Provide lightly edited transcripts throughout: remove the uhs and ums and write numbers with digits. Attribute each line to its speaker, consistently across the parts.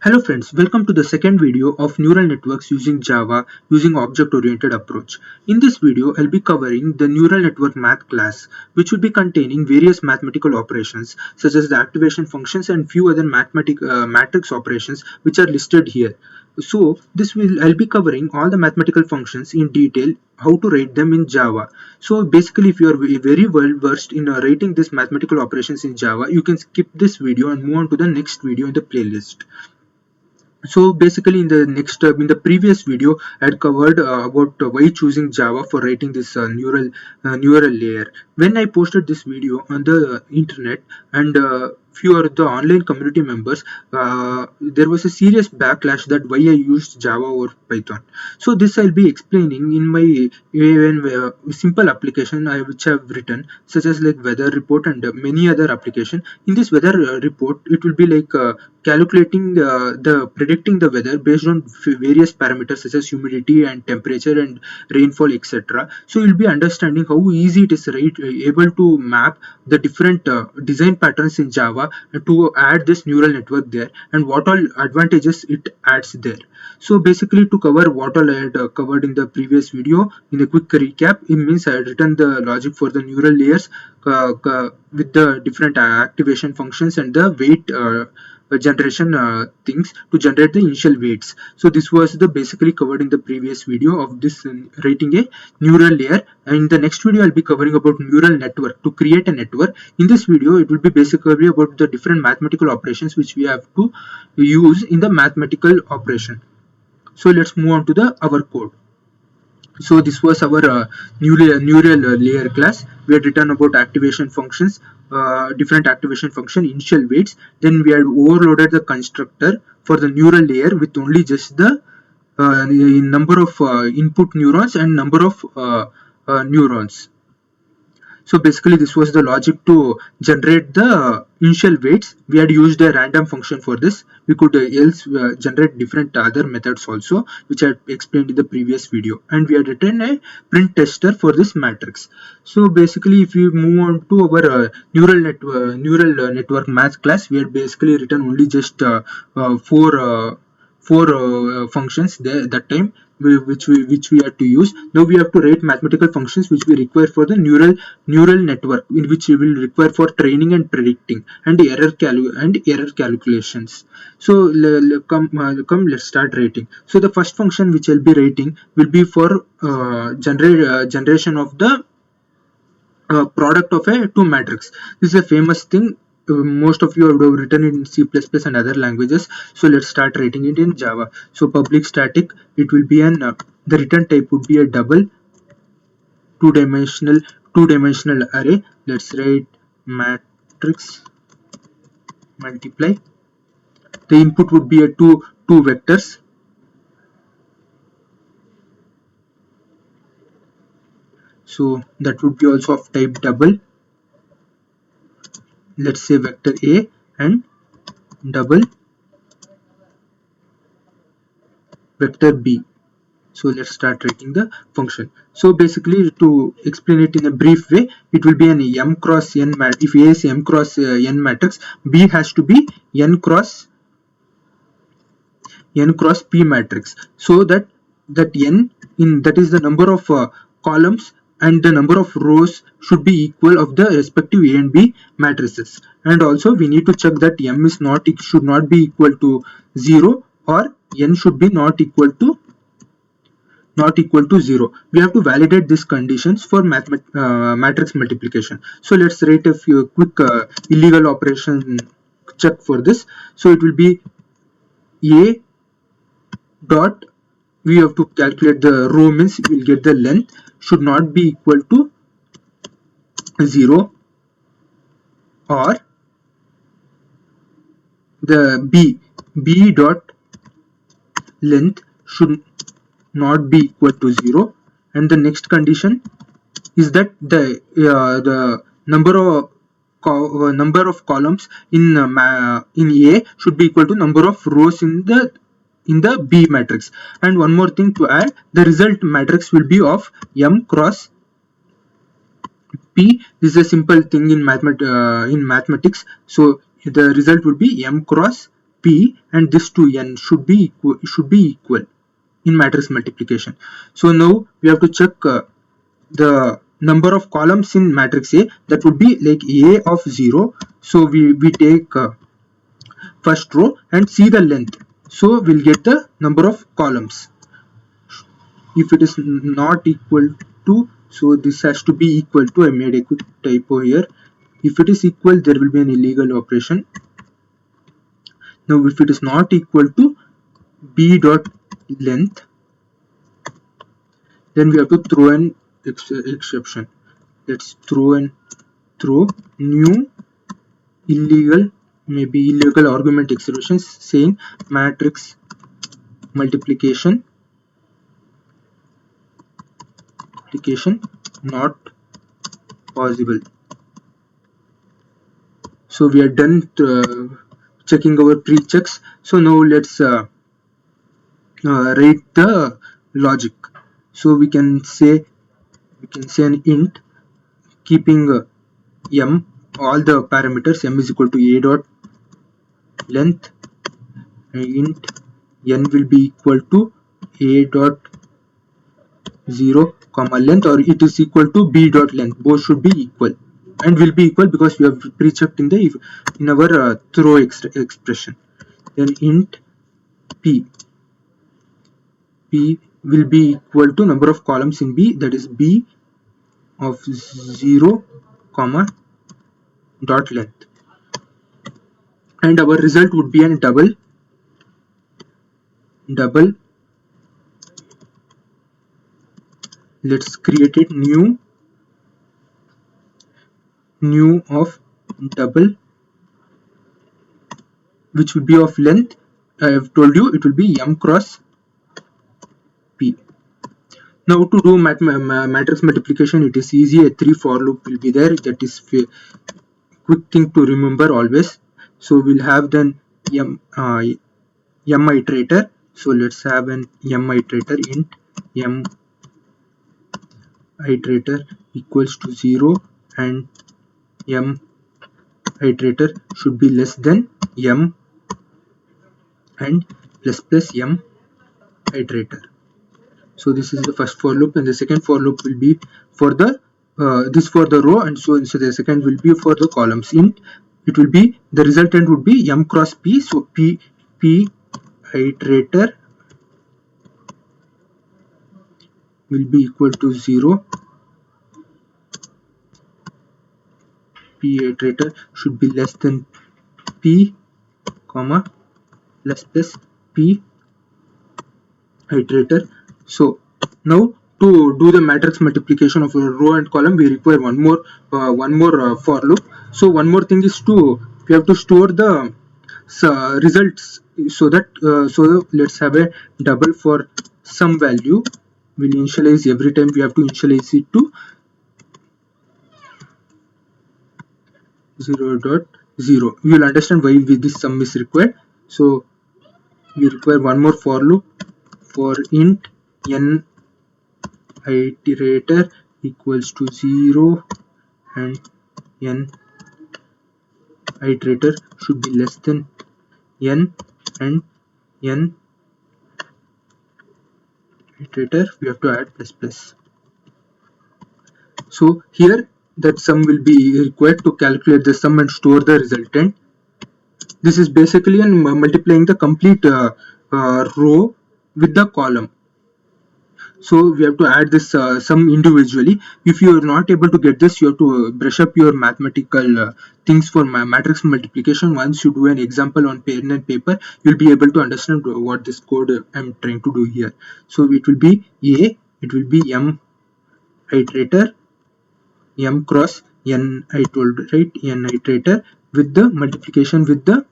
Speaker 1: Hello friends, welcome to the second video of neural networks using Java using object-oriented approach. In this video, I'll be covering the neural network math class, which will be containing various mathematical operations such as the activation functions and few other matrix operations which are listed here. So I'll be covering all the mathematical functions in detail, how to write them in Java. So basically, if you are very well versed in writing these mathematical operations in Java, you can skip this video and move on to the next video in the playlist. So basically in the previous video I had covered about why choosing Java for writing this neural layer. When I posted this video on the internet and few of the online community members, there was a serious backlash that why I used Java over Python. So this I'll be explaining in my simple application which I've written, such as like weather report and many other application. In this weather report, it will be like calculating the predicting the weather based on various parameters such as humidity and temperature and rainfall, etc. So you'll be understanding how easy it is, right, able to map the different design patterns in Java to add this neural network there, and what all advantages it adds there. So basically, to cover what all I had covered in the previous video, in a quick recap, it means I had written the logic for the neural layers with the different activation functions and the weight generation things to generate the initial weights. So this was the basically covered in the previous video of this writing a neural layer. And in the next video I'll be covering about neural network to create a network. In this video it will be basically about the different mathematical operations which we have to use in the mathematical operation. So let's move on to the our code. So this was our neural layer class. We had written about activation functions, different activation function, initial weights. Then we had overloaded the constructor for the neural layer with only just the number of input neurons and number of neurons. So basically this was the logic to generate the initial weights. We had used a random function for this. We could else generate different other methods also, which I had explained in the previous video. And we had written a print tester for this matrix. So basically if we move on to our neural network math class, we had basically written only just four functions there that time, which we had to use. Now we have to write mathematical functions which we require for the neural network, in which we will require for training and predicting and error calculations. So come let's start writing. So the first function which I'll be writing will be for generation of the product of a two matrix. This is a famous thing. Most of you have written it in C++ and other languages. So let's start writing it in Java. So public static, it will be an the return type would be a double two-dimensional array. Let's write matrix multiply. The input would be a two vectors. So that would be also of type double. Let's say vector A and double vector B. So let's start writing the function. So basically, to explain it in a brief way, it will be an m cross n matrix. If A is m cross n matrix, B has to be n cross P matrix. So that n that is the number of columns and the number of rows should be equal of the respective A and B matrices. And also we need to check that m is should not be equal to 0, or n should be not equal to 0. We have to validate these conditions for matrix multiplication. So let's write a few quick illegal operation check for this. So it will be A dot, we have to calculate the row, means we will get the length should not be equal to 0, or the B dot length should not be equal to 0, and the next condition is that the number of columns in A should be equal to number of rows in the B matrix. And one more thing to add, the result matrix will be of m cross P. This is a simple thing in mathematics. So the result would be m cross P and this to N should be equal in matrix multiplication. So now we have to check the number of columns in matrix A. That would be like A of 0. So we take first row and see the length. So we'll get the number of columns. If it is not equal to, so this has to be equal to, I made a quick typo here. If it is equal, there will be an illegal operation. Now if it is not equal to B dot length, then we have to throw an exception. Let's throw new illegal argument expressions saying matrix multiplication not possible. So we are done checking our pre-checks. So now let's write the logic. So we can say an int keeping m, all the parameters, m is equal to a dot length, and int n will be equal to a dot 0 comma length, or it is equal to b dot length. Both should be equal and will be equal because we have pre-checked in our throw expression. Then int p will be equal to number of columns in B, that is b of 0 comma dot length, and our result would be a double. Let's create it new of double, which would be of length. I have told you it will be m cross p. Now to do matrix multiplication, it is easy. A 3 for loop will be there. That is quick thing to remember always. So we'll have then m iterator. So let's have an m iterator. Int m iterator equals to 0 and m iterator should be less than m and plus m iterator. So this is the first for loop, and the second for loop will be for the this for the row, and so the second will be for the columns. Int it will be, the resultant would be m cross p. So p iterator will be equal to 0. P iterator should be less than p comma plus p iterator. So now to do the matrix multiplication of a row and column, we require one more for loop. So one more thing is we have to store the results, so that let's have a double for some value. We'll initialize every time. We have to initialize it to 0.0. We will understand why this sum is required. So we require one more for loop for int n iterator equals to 0 and n iterator should be less than n and n iterator we have to add plus. So here that sum will be required to calculate the sum and store the resultant. This is basically multiplying the complete row with the column. So we have to add this sum individually. If you are not able to get this, you have to brush up your mathematical things for matrix multiplication. Once you do an example on pen and paper, you'll be able to understand what this code I'm trying to do here. So it will be it will be m iterator, m cross n, I told right, n iterator, with the multiplication with the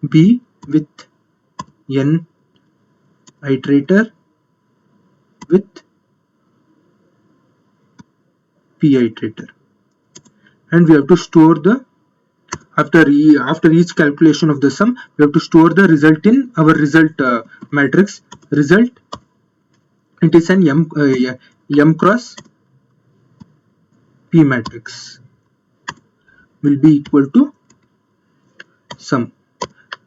Speaker 1: b with n iterator with p iterator, and we have to store the after each calculation of the sum, we have to store the result in our result matrix. Result, it is an m cross p matrix will be equal to sum.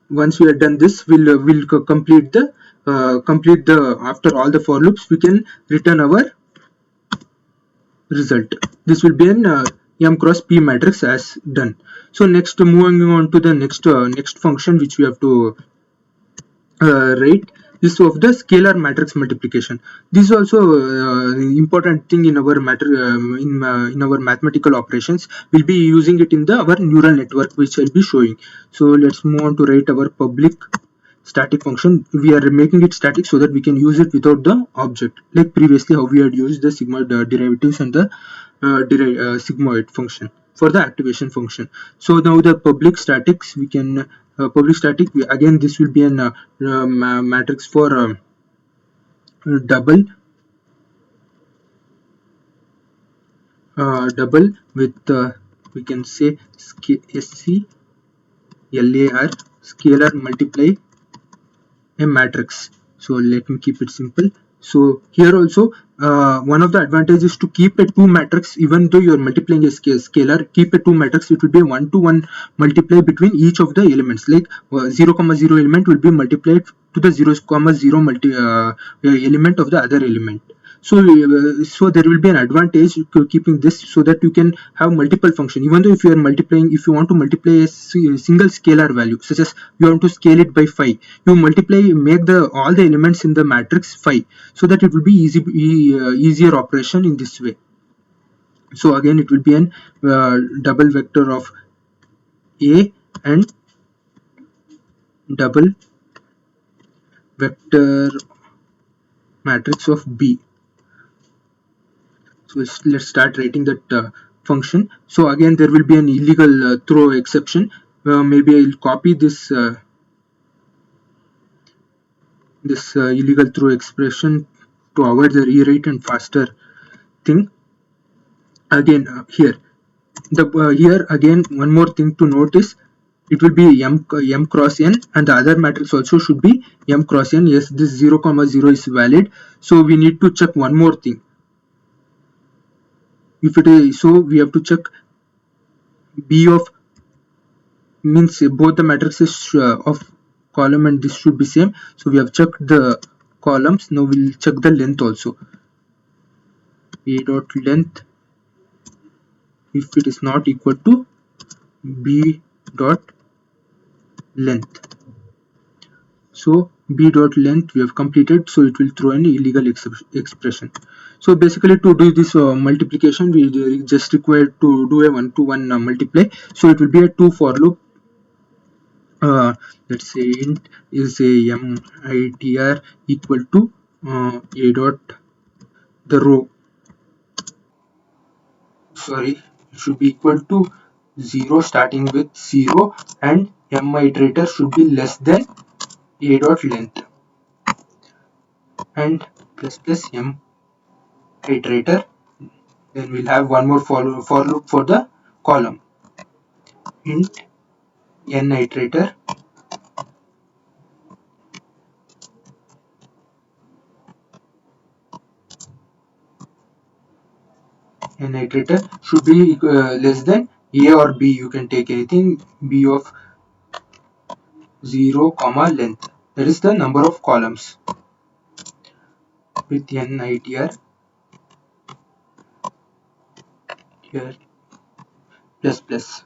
Speaker 1: once we are done this, we'll complete the after all the for loops, we can return our result. This will be an m cross p matrix as done. So next, moving on to the next function which we have to write is of the scalar matrix multiplication. This is also important thing in our in our mathematical operations. We'll be using it in the our neural network, which I'll be showing. So let's move on to write our public static function. We are making it static so that we can use it without the object, like previously how we had used the sigmoid derivatives and the sigmoid function for the activation function. So now the public statics, we can public static, again this will be an matrix for double double with we can say SCLAR, scalar multiply a matrix. So let me keep it simple. So here also one of the advantages to keep a two matrix, even though you're multiplying a scalar, keep a two matrix, it will be a one-to-one multiply between each of the elements. Like 0 comma 0 element will be multiplied to the 0 comma 0 element of the other element. So so there will be an advantage to keeping this, so that you can have multiple function. Even though if you are multiplying, if you want to multiply a single scalar value, such as you want to scale it by 5, you multiply, make the all the elements in the matrix 5, so that it will be easier operation in this way. So again it will be an double vector of A and double vector matrix of B. So let's start writing that function. So again there will be an illegal throw exception. Maybe I'll copy this illegal throw expression to avoid the rewrite and faster thing. Again here the here again one more thing to notice, it will be m cross n, and the other matrix also should be m cross n. Yes, this 0 comma 0 is valid. So we need to check one more thing. If it is so, we have to check b of, means both the matrices of column and this should be same. So we have checked the columns. Now we'll check the length also. A dot length, if it is not equal to b dot length. So b dot length we have completed, so it will throw an illegal expression. So basically to do this multiplication, we just require to do a one-to-one multiply. So it will be a two for loop. Let's say int is a mitr equal to a dot the row, sorry, it should be equal to 0 starting with 0, and m iterator should be less than a dot length, and plus plus m iterator. Then we'll have one more for loop for the column, int n iterator should be less than a or b. You can take anything, b of 0 comma length, that is the number of columns, with n itr here plus plus.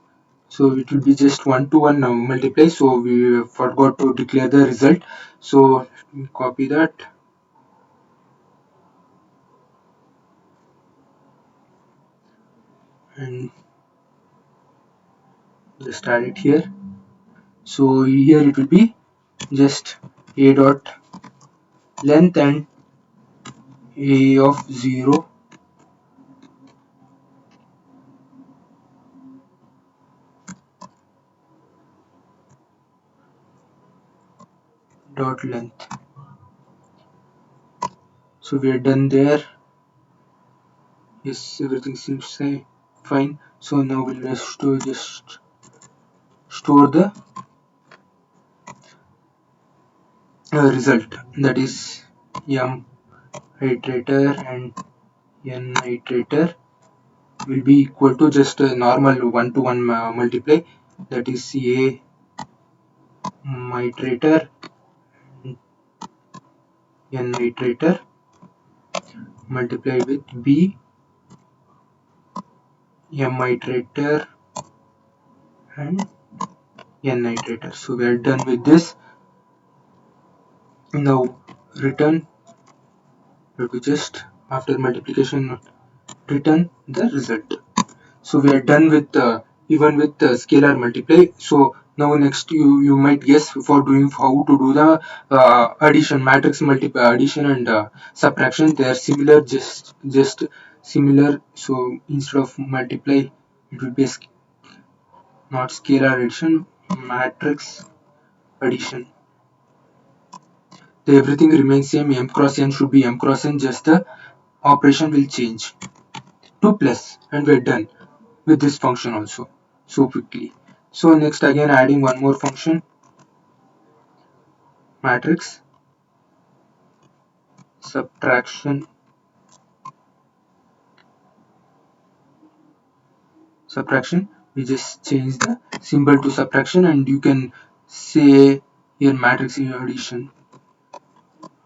Speaker 1: So it will be just one-to-one multiply. So we forgot to declare the result, so let me copy that and just add it here. So here it will be just a dot length and a of 0 dot length. So we are done there. Yes, everything seems fine. So now we'll just store the result, that is m iterator and n iterator will be equal to just a normal one-to-one multiply, that is a iterator, n iterator multiplied with b m iterator and n iterator. So we are done with this. Now return, we have to just after multiplication return the result. So we are done with even with scalar multiply. So now next you might guess for doing how to do the addition, matrix multiply, addition and subtraction. They are similar, just similar. So instead of multiply it will be not scalar addition, matrix addition. Everything remains same, m cross n should be m cross n, just the operation will change. 2 plus and we're done with this function also so quickly. So next again adding one more function, matrix subtraction. We just change the symbol to subtraction and you can say here matrix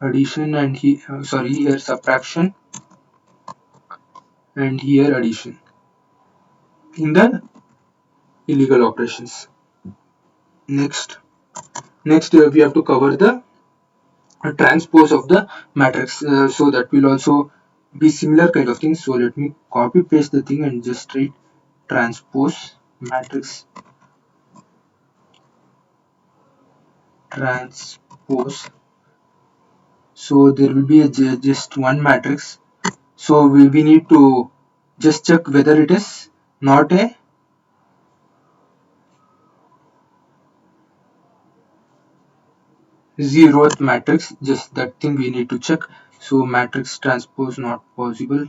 Speaker 1: addition and here subtraction and here addition in the illegal operations. Next we have to cover the transpose of the matrix, so that will also be similar kind of thing. So let me copy paste the thing and just write transpose matrix, transpose. So there will be just one matrix, so we need to just check whether it is not a zeroth matrix, just that thing we need to check. So matrix transpose not possible.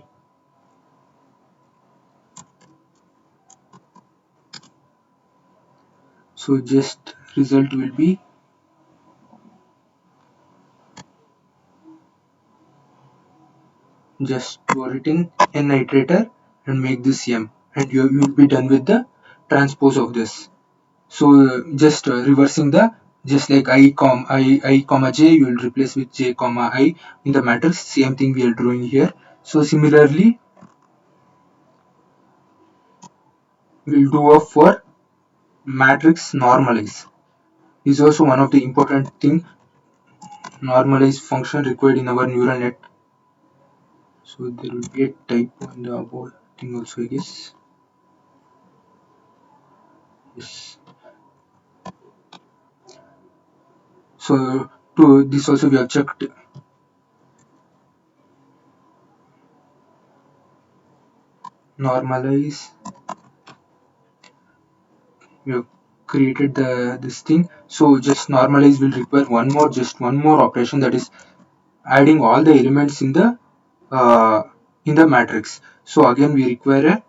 Speaker 1: So just result will be just written n iterator and make this m, and you will be done with the transpose of this. So just reversing the, just like I comma j, you will replace with j comma I in the matrix. Same thing we are doing here. So similarly we'll do for matrix normalize. Is also one of the important thing, normalize function required in our neural net. So there will be a typo in the above thing also, I guess. Yes. So to this also we have checked normalize. We have created this thing. So just normalize will require just one more operation, that is adding all the elements in the matrix. So again we require a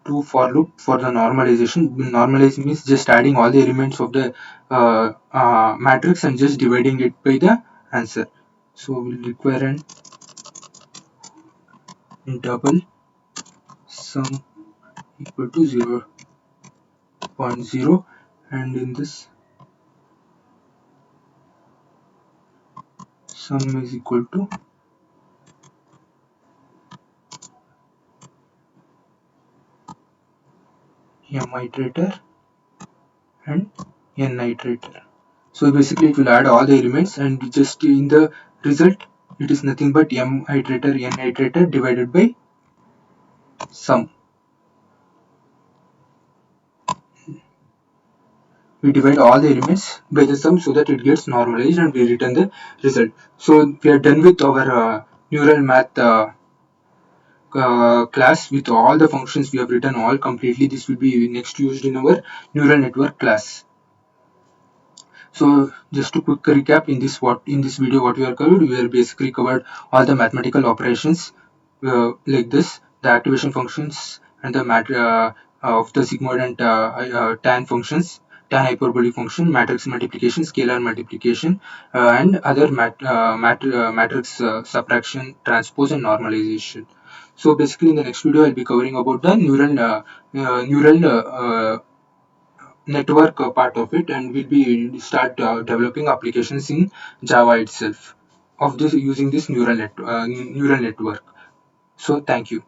Speaker 1: true for loop for the normalization. Normalize means just adding all the elements of the matrix and just dividing it by the answer. So we'll require an double sum equal to 0.0, and in this sum is equal to m iterator and n iterator. So basically it will add all the elements, and just in the result it is nothing but m iterator n iterator divided by sum. We divide all the elements by the sum so that it gets normalized and we return the result. So we are done with our neural math class with all the functions we have written all completely. This will be next used in our neural network class. So just to quick recap, in this video what we are covered, we are basically covered all the mathematical operations like this, the activation functions and the of the sigmoid and tan functions, tan hyperbolic function, matrix multiplication, scalar multiplication, and other matrix subtraction, transpose, and normalization. So basically in the next video I'll be covering about the neural network part of it, and we'll be start developing applications in Java itself of this using this neural network. So thank you.